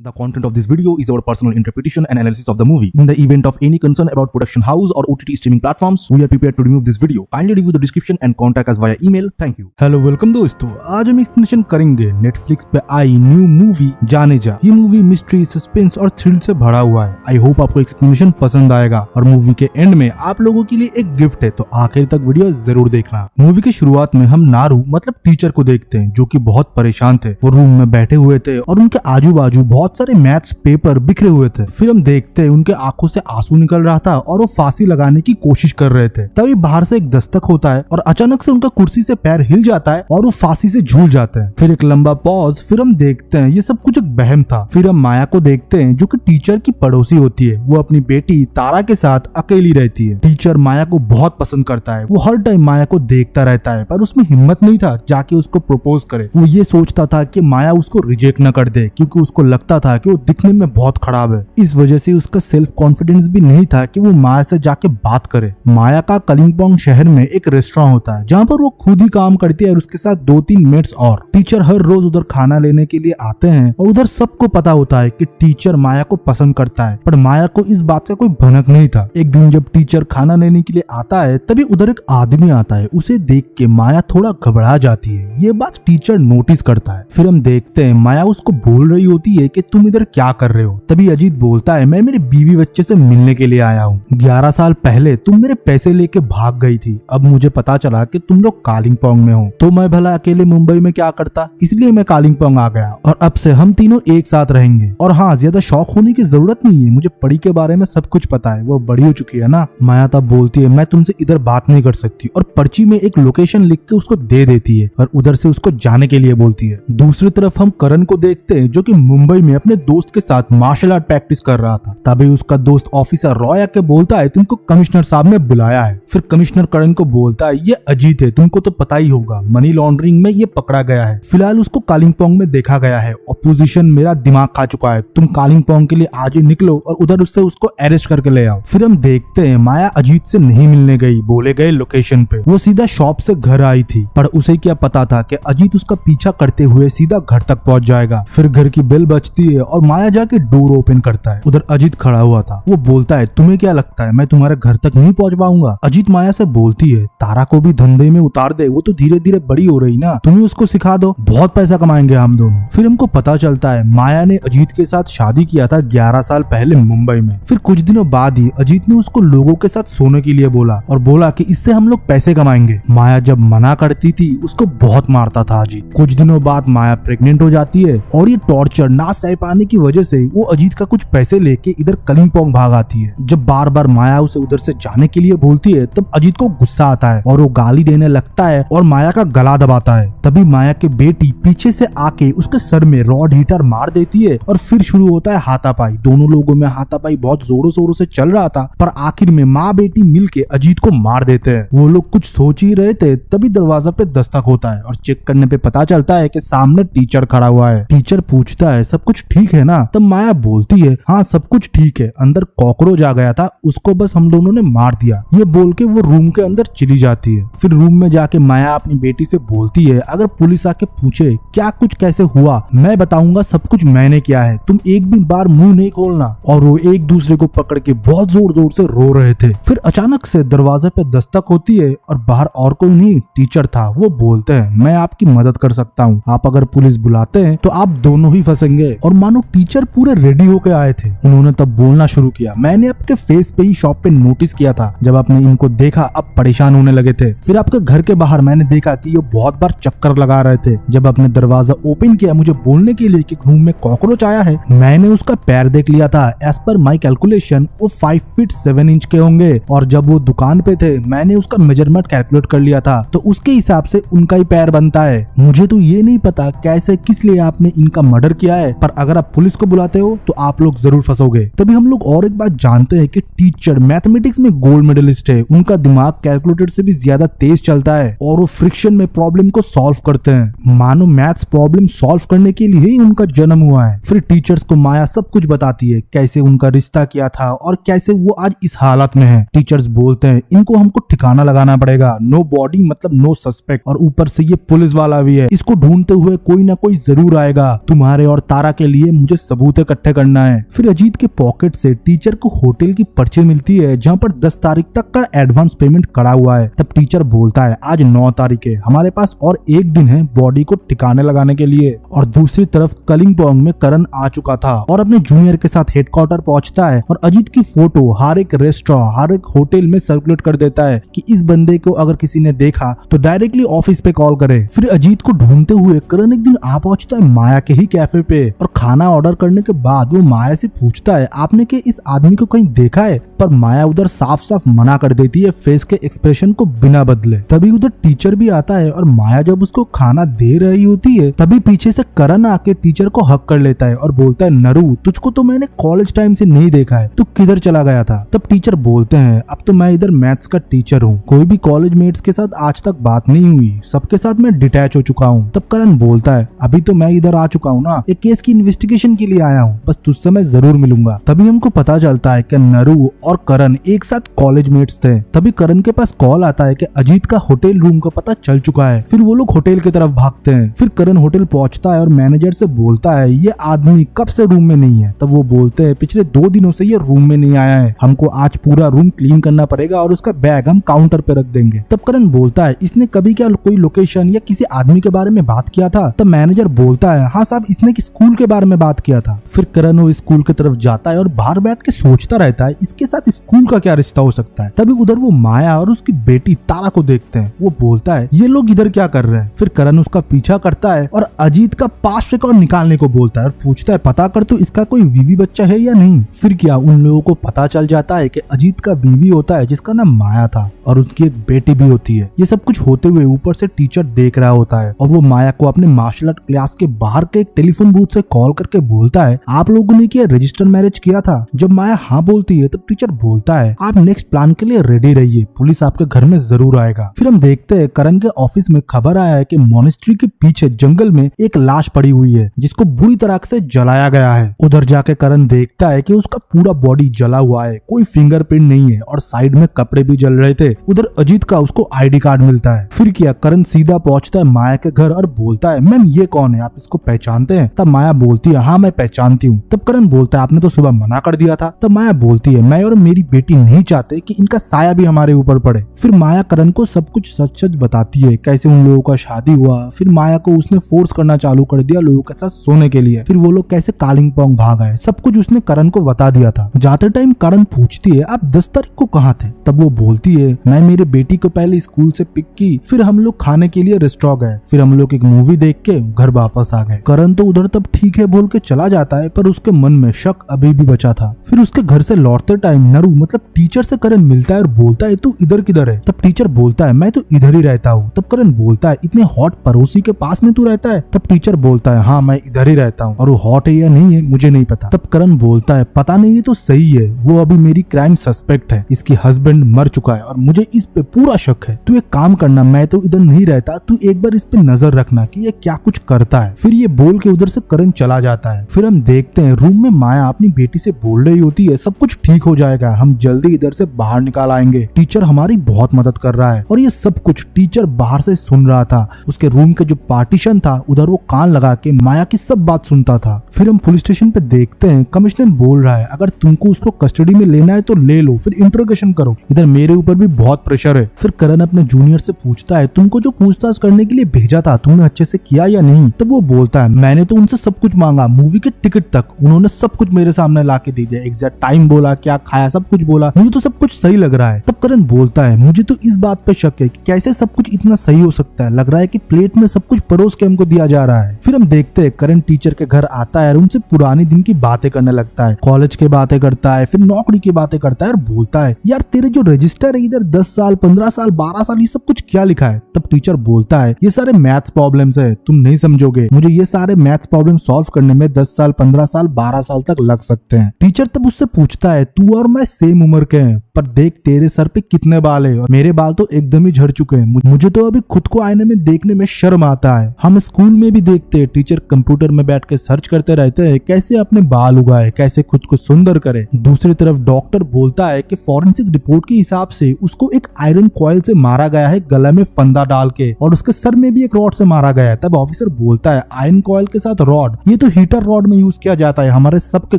The content of this video is our personal interpretation and analysis of the movie. In the event of any concern about production house or OTT streaming platforms, we are prepared to remove this video. Kindly review the description and contact us via email. Thank you. Hello, welcome दोस्तों। आज हम explanation करेंगे Netflix पे I knew movie जाने जा। ये movie mystery, suspense और thrill से भरा हुआ है। आई होप आपको एक्सप्लेनेशन पसंद आएगा और मूवी के एंड में आप लोगों के लिए एक गिफ्ट है, तो आखिर तक वीडियो जरूर देखना। मूवी की शुरुआत में हम नारू मतलब टीचर को देखते हैं जो कि बहुत परेशान थे। वो रूम में बैठे हुए थे और उनके आजू बाजू बहुत सारे मैथ्स पेपर बिखरे हुए थे। फिर हम देखते हैं उनके आंखों से आंसू निकल रहा था और वो फांसी लगाने की कोशिश कर रहे थे। तभी बाहर से एक दस्तक होता है और अचानक से उनका कुर्सी से पैर हिल जाता है और वो फांसी से झूल जाते हैं। फिर एक लंबा पॉज, फिर हम देखते हैं ये सब कुछ एक वहम था। फिर हम माया को देखते हैं जो कि टीचर की पड़ोसी होती है। वो अपनी बेटी तारा के साथ अकेली रहती है। टीचर माया को बहुत पसंद करता है। वो हर टाइम माया को देखता रहता है पर उसमें हिम्मत नहीं था जाके उसको प्रपोज करे। वो ये सोचता था कि माया उसको रिजेक्ट न कर दे क्योंकि उसको लगता था कि वो दिखने में बहुत खराब है। इस वजह से उसका सेल्फ कॉन्फिडेंस भी नहीं था कि वो माया से जाके बात करे। माया का कलिंगपोंग शहर में एक रेस्टोरेंट होता है जहाँ पर वो खुद ही काम करती है और उसके साथ 2-3 मेट्स और। टीचर हर रोज उधर खाना लेने के लिए आते हैं और उधर सबको पता होता है कि टीचर माया को पसंद करता है, पर माया को इस बात का कोई भनक नहीं था। एक दिन जब टीचर खाना लेने के लिए आता है तभी उधर एक आदमी आता है। उसे देख के माया थोड़ा घबरा जाती है। ये बात टीचर नोटिस करता है। फिर हम देखते हैं माया उसको बोल रही होती है कि तुम इधर क्या कर रहे हो। तभी अजीत बोलता है मैं मेरे बीवी बच्चे से मिलने के लिए आया हूँ। 11 साल पहले तुम मेरे पैसे लेके भाग गई थी। अब मुझे पता चला कि तुम लोग कालिंगपोंग में हो, तो मैं भला अकेले मुंबई में क्या करता, इसलिए मैं कालिंगपोंग आ गया और अब से हम तीनों एक साथ रहेंगे। और हाँ, ज्यादा शौक होने की जरूरत नहीं है, मुझे परी के बारे में सब कुछ पता है, वो बड़ी हो चुकी है ना। माया तब बोलती है मैं तुमसे इधर बात नहीं कर सकती और पर्ची में एक लोकेशन लिख के उसको दे देती है और उधर से उसको जाने के लिए बोलती है। दूसरी तरफ हम करण को देखते हैं जो कि मुंबई में अपने दोस्त के साथ मार्शल आर्ट प्रैक्टिस कर रहा था। तभी उसका दोस्त ऑफिसर रॉय आके बोलता है तुमको कमिश्नर साहब ने बुलाया है। फिर कमिश्नर करण को बोलता है ये अजीत है, तुमको तो पता ही होगा, मनी लॉन्ड्रिंग में ये पकड़ा गया है। फिलहाल उसको कालिंगपोंग में देखा गया है। अपोजिशन मेरा दिमाग खा चुका है, तुम कालिंगपोंग के लिए आज ही निकलो और उधर उससे उसको अरेस्ट करके ले आओ। फिर हम देखते हैं माया अजीत से नहीं मिलने गई बोले गए लोकेशन पे। वो सीधा शॉप से घर आई थी, पर उसे क्या पता था कि अजीत उसका पीछा करते हुए सीधा घर तक पहुंच जाएगा। फिर घर की बेल बजती है और माया जाके डोर ओपन करता है। उधर अजीत खड़ा हुआ था। वो बोलता है तुम्हें क्या लगता है मैं तुम्हारे घर तक नहीं पहुंच पाऊंगा। अजीत माया से बोलती है तारा को भी धंधे में उतार दे, वो तो धीरे धीरे बड़ी हो रही ना, तुम्हें उसको सिखा दो, बहुत पैसा कमाएंगे हम दोनों। फिर हमको पता चलता है माया ने अजीत के साथ शादी किया था 11 साल पहले मुंबई में। फिर कुछ दिनों बाद ही अजीत ने उसको लोगों के साथ सोने के लिए बोला और बोला कि इससे हम लोग पैसे कमाएंगे। माया जब मना करती थी उसको बहुत मारता था अजीत। कुछ दिनों बाद माया प्रेग्नेंट हो जाती है और ये टॉर्चर ना सह पाने की वजह से वो अजीत का कुछ पैसे लेके इधर कलिंगपोंग भाग आती है। जब बार बार माया उसे उधर से जाने के लिए बोलती है तब अजीत को गुस्सा आता है और वो गाली देने लगता है और माया का गला दबाता है। तभी माया की बेटी पीछे से आके उसके सर में रॉड हीटर मार देती है और फिर शुरू होता है हाथापाई। दोनों लोगों में हाथापाई बहुत जोरों शोरों से चल रहा था, पर आखिर में माँ बेटी मिलके अजीत को मार देते हैं। वो लोग कुछ सोच ही रहे थे तभी दरवाजा पे दस्तक होता है और चेक करने पे पता चलता है कि सामने टीचर खड़ा हुआ है। टीचर पूछता है सब कुछ ठीक है ना। तब माया बोलती है हाँ सब कुछ ठीक है, अंदर कॉकरोच आ गया था, उसको बस हम दोनों ने मार दिया। ये बोल के वो रूम के अंदर चली जाती है। फिर रूम में जाके माया अपनी बेटी से बोलती है अगर पुलिस आके पूछे क्या कुछ कैसे हुआ, मैं बताऊंगा सब कुछ मैंने किया है, तुम एक भी बार मुंह नहीं खोलना। और वो एक दूसरे को पकड़ के बहुत जोर जोर से रो रहे थे। फिर अचानक से दरवाजे पे दस्तक होती है और बाहर और कोई नहीं टीचर था। वो बोलते हैं मैं आपकी मदद कर सकता हूँ, आप अगर पुलिस बुलाते हैं तो आप दोनों ही फंसेंगे। और मानो टीचर पूरे रेडी होके आए थे। उन्होंने तब बोलना शुरू किया मैंने आपके फेस पे ही शॉप पे नोटिस किया था, जब आपने इनको देखा अब परेशान होने लगे थे। फिर आपके घर के बाहर मैंने देखा कि ये बहुत बार चक्कर लगा रहे थे। जब आपने दरवाजा ओपन किया मुझे बोलने के लिए कि रूम में कॉकरोच आया है, मैंने उसका पैर देख लिया था। एज पर माई कैलकुलेशन वो 5 फीट 7 इंच के होंगे और जब वो दुकान पे थे मैंने उसका मेजरमेंट कैलकुलेट कर लिया था, तो उसके हिसाब से उनका ही पैर बनता है। मुझे तो ये नहीं पता कैसे किस लिए आपने इनका मर्डर किया है, पर अगर आप पुलिस को बुलाते हो तो आप लोग जरूर फंसोगे। तभी हम लोग और एक बात जानते हैं कि टीचर मैथमेटिक्स में गोल्ड मेडलिस्ट है। उनका दिमाग कैलकुलेटर से भी ज्यादा तेज चलता है और वो फ्रिक्शन में प्रॉब्लम को सॉल्व करते हैं। मानो मैथ्स प्रॉब्लम सॉल्व करने के लिए ही उनका जन्म हुआ है। फिर टीचर्स को माया सब कुछ बताती है, कैसे उनका रिश्ता किया था और कैसे वो आज इस हालत में है। टीचर्स बोलते हैं इनको हमको ठिकाना लगाना पड़ेगा, नो बॉडी मतलब नो सस्पेक्ट, और ऊपर से ये पुलिस वाला भी है, इसको ढूंढते हुए कोई ना कोई जरूर आएगा। तुम्हारे और तारा के लिए मुझे सबूत इकट्ठे करना है। फिर अजीत के पॉकेट से टीचर को होटल की पर्ची मिलती है जहाँ पर 10 तारीख तक का एडवांस पेमेंट करा हुआ है। तब टीचर बोलता है आज 9 तारीख है, हमारे पास और एक दिन है बॉडी को ठिकाने लगाने के लिए। और दूसरी तरफ कलिंपोंग में करण आ चुका था और अपने जूनियर के साथ हेडक्वार्टर पहुंचता है और अजीत की फोटो हर एक रेस्टोरेंट, हर एक होटल में सर्कुलेट कर देता है कि इस बंदे को अगर किसी ने देखा तो डायरेक्टली ऑफिस पे कॉल करे। फिर अजीत को ढूंढते हुए करण एक दिन आ पहुंचता है माया के ही कैफे पे और खाना ऑर्डर करने के बाद वो माया से पूछता है आपने के इस आदमी को कहीं देखा है, पर माया उधर साफ साफ मना कर देती है फेस के एक्सप्रेशन को बिना बदले। तभी उधर टीचर भी आता है और माया जब उसको खाना दे रही होती है तभी पीछे से करण आके टीचर को हक कर लेता है और बोलता है नरू तुझको तो मैंने कॉलेज टाइम से नहीं देखा है, तू किधर चला गया था। तब टीचर बोलते हैं अब तो मैं इधर मैथ्स का टीचर हूँ, कोई भी कॉलेज मेट्स के साथ आज तक बात नहीं हुई, सबके साथ मैं डिटैच हो चुका हूँ। तब करण बोलता है अभी तो मैं इधर आ चुका हूँ ना, एक केस की इन्वेस्टिगेशन के लिए आया हूँ, बस तुझसे मैं जरूर मिलूंगा। तभी हमको पता चलता है कि नरू और करण एक साथ कॉलेज मेट्स थे। तभी करण के पास कॉल आता है कि अजीत का होटल रूम का पता चल चुका है। फिर वो लोग होटल की तरफ भागते हैं। फिर करण होटल पहुंचता है और मैनेजर से बोलता है ये आदमी कब से रूम में नहीं है। तब वो बोलते हैं पिछले 2 दिनों से ये रूम में नहीं आया है, हमको आज पूरा रूम क्लीन करना पड़ेगा और उसका बैग हम काउंटर पे रख देंगे। तब करण बोलता है इसने कभी क्या कोई लोकेशन या किसी आदमी के बारे में बात किया था। तब मैनेजर बोलता है हाँ साहब इसने स्कूल के बारे में बात किया था। फिर करण वो स्कूल की तरफ जाता है और बाहर बैठ के सोचता रहता है इसके साथ स्कूल का क्या रिश्ता हो सकता है। तभी उधर वो माया और उसकी बेटी तारा को देखते हैं। वो बोलता है ये लोग इधर क्या कर रहे हैं। फिर करण उसका पीछा करता है और अजीत का पास रिकॉर्ड निकालने को बोलता है और पूछता है पता कर तो इसका कोई बीवी बच्चा है या नहीं। फिर क्या उन लोगों को पता चल जाता है कि अजीत का बीवी होता है जिसका नाम माया था और उसकी एक बेटी भी होती है। ये सब कुछ होते हुए ऊपर से टीचर देख रहा होता है और वो माया को अपने मार्शल आर्ट क्लास के बाहर के एक टेलीफोन बूथ से कॉल करके बोलता है आप लोगों ने क्या रजिस्टर मैरिज किया था। जब माया हाँ बोलती है तब टीचर बोलता है आप नेक्स्ट प्लान के लिए रेडी रहिए, पुलिस आपके घर में जरूर आएगा। फिर हम देखते हैं करण के ऑफिस में खबर आया है कि मॉनेस्ट्री के पीछे जंगल में एक लाश पड़ी हुई है जिसको बुरी तरह से जलाया गया है। उधर जाके करण देखता है कि उसका पूरा बॉडी जला हुआ है, कोई फिंगरप्रिंट नहीं है और साइड में कपड़े भी जल रहे थे। उधर अजीत का उसको आईडी कार्ड मिलता है। फिर क्या करण सीधा पहुंचता है माया के घर और बोलता है मैम ये कौन है, आप इसको पहचानते हैं। तब माया बोलती है हाँ मैं पहचानती हूँ। तब करण बोलता है आपने तो सुबह मना कर दिया था। तब माया बोलती है मैं और मेरी बेटी नहीं चाहते कि इनका साया भी हमारे ऊपर पड़े। फिर माया करण को सब कुछ सच सच बताती है, कैसे उन लोगों का शादी हुआ। फिर माया को उसने फोर्स करना चालू कर दिया लोगों के साथ सोने के लिए। फिर वो लोग कैसे कालिंपोंग भाग आए, सब कुछ उसने करण को बता दिया था। जाते टाइम करण पूछती है आप 10 तारीख को कहाँ थे। तब वो बोलती है मैं मेरे बेटी को पहले स्कूल से पिक की, फिर हम लोग खाने के लिए रेस्टोरेंट गए, फिर हम लोग एक मूवी देख के घर वापस आ गए। करण तो उधर तब ठीक है बोल के चला जाता है पर उसके मन में शक अभी भी बचा था। फिर उसके घर से लौटते टाइम नरू मतलब टीचर से करण मिलता है और बोलता है तू इधर किधर है। तब टीचर बोलता है मैं तो इधर ही रहता हूँ। तब करण बोलता है इतने हॉट पड़ोसी के पास में तू रहता है। तब टीचर बोलता है हाँ मैं इधर ही रहता हूँ और वो हॉट है या नहीं है मुझे नहीं पता। तब करण बोलता है पता नहीं ये तो सही है, वो अभी मेरी क्राइम सस्पेक्ट है, इसकी हस्बैंड मर चुका है और मुझे इस पे पूरा शक है। तू एक काम करना, मैं तो इधर नहीं रहता, तू एक बार इस पे नजर रखना कि ये क्या कुछ करता है। फिर ये बोल के उधर से करण चला जाता है। फिर हम देखते हैं रूम में माया अपनी बेटी से बोल रही होती है सब कुछ ठीक हो जाएगा, हम जल्दी इधर से बाहर निकाल आएंगे, टीचर हमारी बहुत मदद कर रहा है। और ये सब कुछ टीचर बाहर से सुन रहा था। उसके रूम के जो पार्टीशन था उधर वो कान लगा के माया की सब बात सुनता था। फिर हम पुलिस स्टेशन पे देखते हैं कमिश्नर बोल रहा है अगर तुमको उसको कस्टडी में लेना है तो ले लो, फिर इंट्रोगेशन करो, इधर मेरे ऊपर भी बहुत प्रेशर है। फिर करण अपने जूनियर से पूछता है तुमको जो पूछताछ करने के लिए भेजा था तुमने अच्छे से किया या नहीं। तब वो बोलता है मैंने तो उनसे सब कुछ मांगा, मूवी के टिकट तक उन्होंने सब कुछ मेरे सामने ला के दे दिया, एग्जैक्ट टाइम बोला, क्या खाया, सब कुछ बोला, मुझे तो सब कुछ सही लग रहा है। तब करण बोलता है मुझे तो इस बात पे शक है कि कैसे सब कुछ इतना सही हो सकता है, लग रहा है कि प्लेट में सब कुछ परोस के हमको दिया जा रहा है। फिर हम देखते हैं करण टीचर के घर आता है और उनसे पुराने दिन की बातें करने लगता है, कॉलेज की बातें करता है, फिर नौकरी की बातें करता है और बोलता है यार तेरे जो रजिस्टर है इधर 10 साल 15 साल 12 साल ये सब कुछ क्या लिखा है। तब टीचर बोलता है ये सारे मैथ्स प्रॉब्लम्स है, तुम नहीं समझोगे, मुझे ये सारे मैथ्स प्रॉब्लम सॉल्व करने में 10 साल 15 साल 12 साल तक लग सकते हैं। टीचर तब उससे पूछता है तू और मैं सेम उम्र के हैं पर देख तेरे सर पे कितने बाल है और मेरे बाल तो एकदम ही झड़ चुके हैं। मुझे तो अभी खुद को आईने में देखने में शर्म आता है। हम स्कूल में भी देखते हैं टीचर कंप्यूटर में बैठ के सर्च करते रहते हैं कैसे अपने बाल उगाए, कैसे खुद को सुंदर करे। दूसरी तरफ डॉक्टर बोलता है कि फॉरेंसिक रिपोर्ट के हिसाब से उसको एक आयरन कॉइल से मारा गया है, गला में फंदा डाल के, और उसके सर में भी एक रॉड से मारा गया है। तब ऑफिसर बोलता है आयरन कॉइल के साथ रॉड, ये तो हीटर रॉड में यूज किया जाता है, हमारे सबके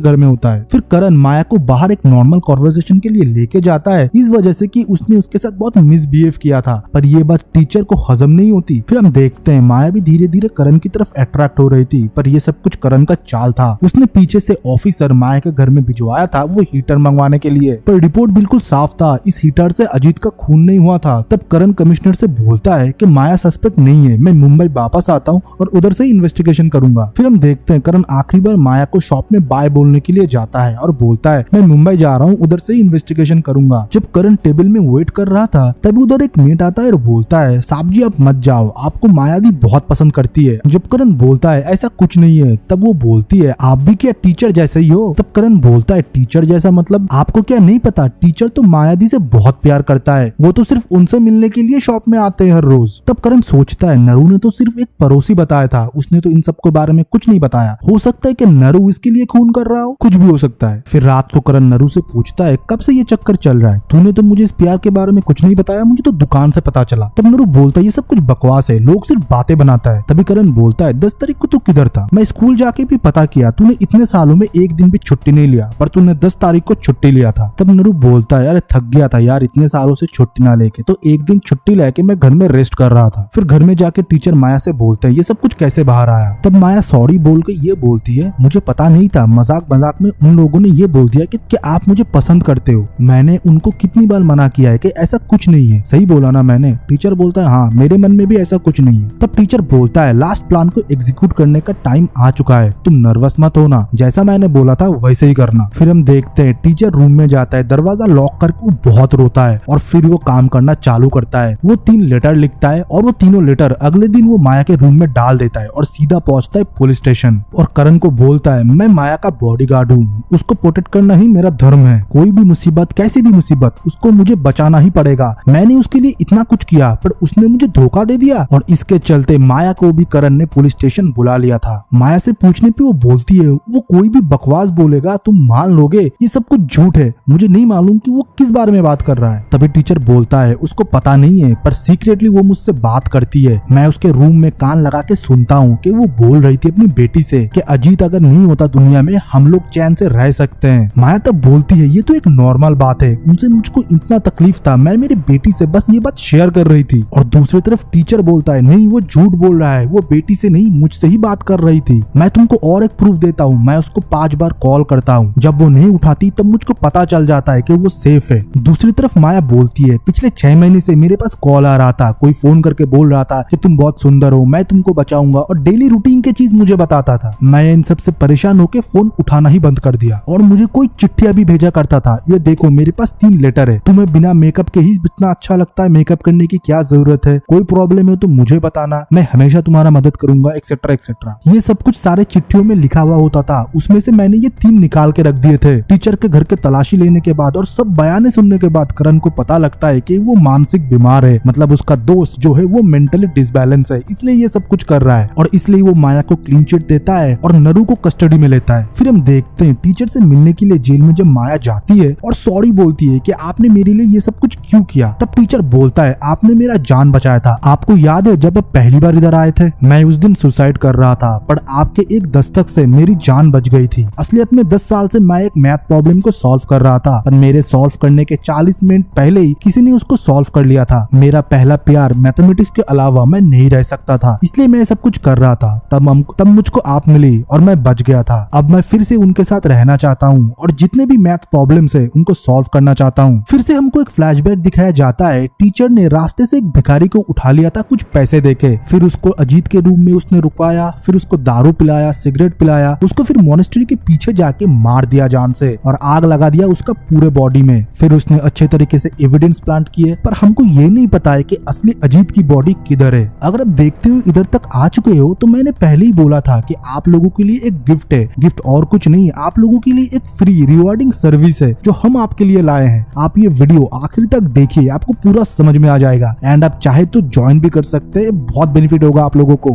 घर में होता है। फिर करण माया को बाहर एक नॉर्मल कॉन्वर्सेशन के लिए लेके जाता है, इस वजह से कि उसने उसके साथ बहुत मिसबिहेव किया था, पर ये बात टीचर को हजम नहीं होती। फिर हम देखते हैं माया भी धीरे धीरे करण की तरफ अट्रैक्ट हो रही थी, पर ये सब कुछ करण का चाल था। उसने पीछे से ऑफिसर माया के घर में भिजवाया था वो हीटर मंगवाने के लिए, पर रिपोर्ट बिल्कुल साफ था, इस हीटर से अजीत का खून नहीं हुआ था। तब करण कमिश्नर से बोलता है कि माया सस्पेक्ट नहीं है, मैं मुंबई वापस आता हूँ और उधर से इन्वेस्टिगेशन करूंगा। फिर हम देखते हैं करण आखिरी बार माया को शॉप में बाय बोलने के लिए जाता है और बोलता है मैं मुंबई जा रहा हूँ, उधर से इन्वेस्टिगेशन करूंगा। जब करण टेबल में वेट कर रहा था तब उधर एक मेट आता है और बोलता है साहब जी आप मत जाओ, आपको माया दी बहुत पसंद करती है। जब करण बोलता है ऐसा कुछ नहीं है, तब वो बोलती है आप भी क्या टीचर जैसे ही हो। तब करण बोलता है टीचर जैसा मतलब, आपको क्या नहीं पता टीचर तो माया दी से बहुत प्यार करता है, वो तो सिर्फ उनसे मिलने के लिए शॉप में आते हैं हर रोज। तब करण सोचता है नरू ने तो सिर्फ एक पड़ोसी बताया था, उसने तो इन सब के बारे में कुछ नहीं बताया, हो सकता है कि नरू इसके लिए खून कर रहा हो, कुछ भी हो सकता है। फिर रात को करण नरू से पूछता है कब से ये चक्कर चल रहा है, तूने तो मुझे इस प्यार के बारे में कुछ नहीं बताया, मुझे तो दुकान से पता चला। तब नरू बोलता है ये सब कुछ बकवास है, लोग सिर्फ बातें बनाता है। तभी करण बोलता है 10 तारीख को तू किधर था, मैं स्कूल जाके भी पता किया, तूने इतने सालों में एक दिन भी छुट्टी नहीं लिया, पर तूने 10 तारीख को छुट्टी लिया था। तब नरू बोलता है अरे थक गया था यार इतने सालों से छुट्टी ना लेके, तो एक दिन छुट्टी लेके मैं घर में रेस्ट कर रहा था। फिर घर में जाके टीचर माया से बोलते हैं ये सब कुछ कैसे बाहर आया। तब माया सॉरी बोल के ये बोलती है मुझे पता नहीं था, मजाक मजाक में उन लोगों ने ये बोल दिया कि आप मुझे पसंद करते हो। मैंने उनको कितनी बार मना किया है कि ऐसा कुछ नहीं है, सही बोला ना मैंने। टीचर बोलता है हाँ मेरे मन में भी ऐसा कुछ नहीं है। तब टीचर बोलता है लास्ट प्लान को एग्जीक्यूट करने का टाइम आ चुका है, तुम नर्वस मत होना, जैसा मैंने बोला था वैसे ही करना। फिर हम देखते हैं टीचर रूम में जाता है, दरवाजा लॉक करके वो बहुत रोता है और फिर वो काम करना चालू करता है। वो 3 लेटर लिखता है और वो तीनों लेटर अगले दिन वो माया के रूम में डाल देता है और सीधा पहुंचता है पुलिस स्टेशन और करण को बोलता है मैं माया का बॉडीगार्ड हूँ, उसको प्रोटेक्ट करना ही मेरा धर्म है, कोई भी मुसीबत कैसी भी मुसीबत उसको मुझे बचाना ही पड़ेगा। मैंने उसके लिए इतना कुछ किया पर उसने मुझे धोखा दे दिया, और इसके चलते माया को भी करण ने पुलिस स्टेशन बुला लिया था। माया से पूछने पे वो बोलती है वो कोई भी बकवास बोलेगा तुम मान लोगे, ये सब कुछ झूठ है, मुझे नहीं मालूम कि वो किस बारे में बात कर रहा है। तभी टीचर बोलता है उसको पता नहीं है पर सीक्रेटली वो मुझसे बात करती है, मैं उसके रूम में कान लगा के सुनता हूँ कि वो बोल रही थी अपनी बेटी से कि अजीत अगर नहीं होता दुनिया में हम लोग चैन से रह सकते हैं। माया तब बोलती है ये तो एक नॉर्मल बात है, उनसे मुझको इतना तकलीफ था, मैं मेरी बेटी से बस ये बात शेयर कर रही थी। और दूसरी तरफ टीचर बोलता है नहीं वो झूठ बोल रहा है, वो बेटी से नहीं मुझसे ही बात कर रही थी, मैं तुमको और एक प्रूफ देता हूँ, मैं उसको 5 बार कॉल करता हूँ, जब वो नहीं उठाती तब मुझको पता चल जाता है कि वो सेफ है। दूसरी तरफ माया बोलती है पिछले 6 महीने से मेरे पास कॉल आ रहा था, कोई फोन करके बोल रहा था कि तुम बहुत सुंदर हो, मैं तुमको बचाऊंगा, और डेली रूटीन की चीज मुझे बताता था। मैं इन सब से परेशान होकर फोन उठाना ही बंद कर दिया और मुझे कोई चिट्ठियां भी भेजा करता था, ये देखो मेरे पास 3 लेटर है, तुम्हें बिना मेकअप के ही इतना अच्छा लगता है, मेकअप करने की क्या जरूरत है, कोई प्रॉब्लम है तो मुझे बताना, मैं हमेशा तुम्हारा मदद करूंगा एक्सेट्रा एक्सेट्रा। ये सब कुछ सारे चिट्ठियों में लिखा हुआ होता था, उसमें से मैंने ये 3 निकाल के रख दिए थे। टीचर के घर के तलाशी लेने के बाद और सब बयाने सुनने के बाद करण को पता लगता है कि वो मानसिक बीमार है, मतलब उसका दोस्त जो है वो मेंटली डिसबैलेंस है, इसलिए ये सब कुछ कर रहा है, और इसलिए वो माया को क्लीन चिट देता है और नरू को कस्टडी में लेता है। फिर हम देखते हैं टीचर से मिलने के लिए जेल में जब माया जाती है और सॉरी बोलती है कि आपने मेरे लिए ये सब कुछ क्यों किया। तब टीचर बोलता है आपने मेरा जान बचाया था, आपको याद है जब आप पहली बार इधर आए थे, मैं उस दिन सुसाइड कर रहा था पर आपके एक दस्तक से मेरी जान बच गई थी। असलियत में 10 साल से मैं एक मैथ प्रॉब्लम को सॉल्व कर रहा था, पर मेरे सॉल्व करने के 40 मिनट पहले ही किसी ने उसको सॉल्व कर लिया था। मेरा पहला प्यार मैथमेटिक्स के अलावा मैं नहीं रह सकता था, इसलिए मैं सब कुछ कर रहा था। तब मुझको आप मिली और मैं बच गया था। अब मैं फिर से उनके साथ रहना चाहता हूँ और जितने भी मैथ प्रॉब्लम्स है उनको सॉल्व करना चाहता हूँ। फिर से हमको एक फ्लैशबैक दिखाया जाता है, टीचर ने रास्ते से एक भिखारी को उठा लिया था कुछ पैसे देके, फिर उसको अजीत के रूम में उसने रुकवाया, फिर उसको दारू पिलाया, सिगरेट पिलाया, उसको फिर मोनेस्ट्री के पीछे जाके मार दिया जान से और आग लगा दिया उसका पूरे बॉडी में। फिर उसने अच्छे तरीके से एविडेंस प्लांट किए, पर हमको ये नहीं पता है कि असली अजीत की बॉडी किधर है। अगर आप देखते हो इधर तक आ चुके हो तो मैंने पहले ही बोला था कि आप लोगों के लिए एक गिफ्ट है, गिफ्ट और कुछ नहीं, आप लोगों के लिए एक फ्री रिवार्डिंग सर्विस है जो हम आपके लिए लाए हैं। आप ये वीडियो आखिर तक देखिए, आपको पूरा समझ में आ जाएगा एंड आप चाहे तो ज्वाइन भी कर सकते हैं, बहुत बेनिफिट होगा आप लोगों को।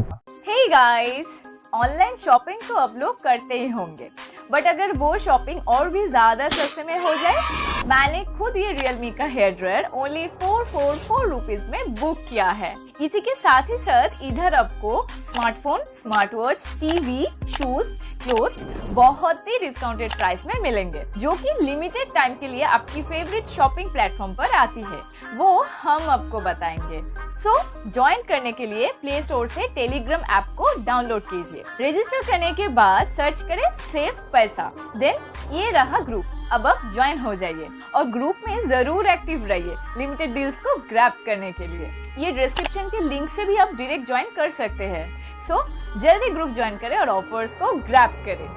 हे गाइस, ऑनलाइन शॉपिंग तो अब लोग करते ही होंगे, बट अगर वो शॉपिंग और भी ज्यादा सस्ते में हो जाए। मैंने खुद ये Realme का हेयर ड्रायर ओनली 444 रुपीज में बुक किया है। इसी के साथ ही साथ इधर आपको smartphone, smart watch, TV, shoes, clothes बहुत ही डिस्काउंटेड प्राइस में मिलेंगे, जो कि लिमिटेड टाइम के लिए आपकी फेवरेट शॉपिंग प्लेटफॉर्म पर आती है, वो हम आपको बताएंगे। सो ज्वाइन करने के लिए प्ले स्टोर से टेलीग्राम ऐप को डाउनलोड कीजिए। रजिस्टर करने के बाद सर्च करें सेव पैसा, देन ये रहा ग्रुप। अब आप ज्वाइन हो जाइए और ग्रुप में जरूर एक्टिव रहिए लिमिटेड डील्स को ग्रैब करने के लिए। ये डिस्क्रिप्शन के लिंक से भी आप डायरेक्ट ज्वाइन कर सकते हैं। सो जल्दी ग्रुप ज्वाइन करें और ऑफर्स को ग्रैब करें।